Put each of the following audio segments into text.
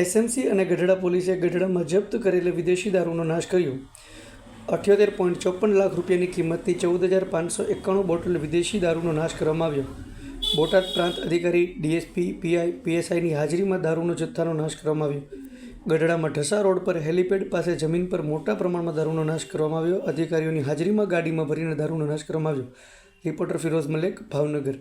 SMC અને ગઢડા પોલીસે ગઢડામાં જપ્ત કરેલ વિદેશી દારૂનો નાશ કર્યો। 78.54 લાખ રૂપિયાની કિંમતની 14,591 બોટલ વિદેશી દારૂનો નાશ કરવામાં આવ્યો। બોટાદ પ્રાંત અધિકારી ડીએસપી પીઆઈ પીએસઆઈની હાજરીમાં દારૂનો જથ્થાનો નાશ કરવામાં આવ્યો। ગઢડામાં ઢસા રોડ પર હેલીપેડ પાસે જમીન પર મોટા પ્રમાણમાં દારૂનો નાશ કરવામાં આવ્યો। અધિકારીઓની હાજરીમાં ગાડીમાં ભરીને દારૂનો નાશ કરવામાં આવ્યો। રિપોર્ટર ફિરોઝ મલેક, ભાવનગર।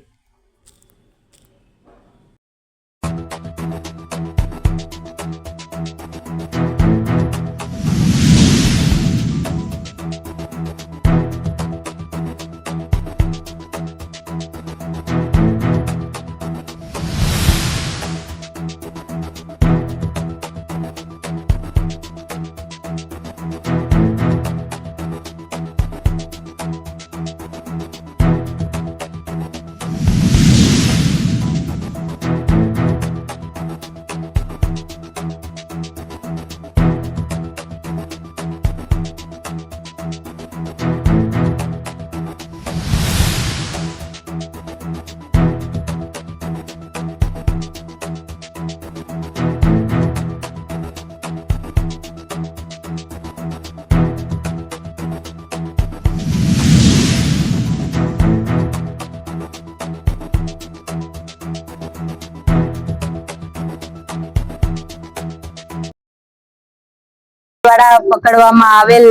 દ્વારા પકડવામાં આવેલ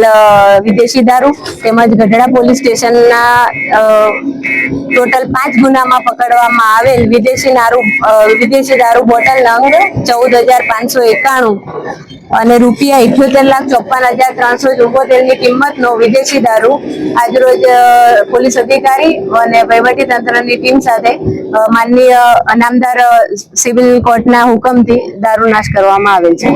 વિદેશી દારૂ તેમજ ગઢડા પોલીસ સ્ટેશનના ટોટલ 5 ગુનામાં પકડવામાં આવેલ વિદેશી દારૂ બોટલ નંગ 14,591 અને રૂપિયા 78,54,374 ની કિંમતનો વિદેશી દારૂ આજરોજ પોલીસ અધિકારી અને વહીવટી તંત્રની ટીમ સાથે માનનીય નામદાર સિવિલ કોર્ટના હુકમથી દારૂ નાશ કરવામાં આવેલ છે।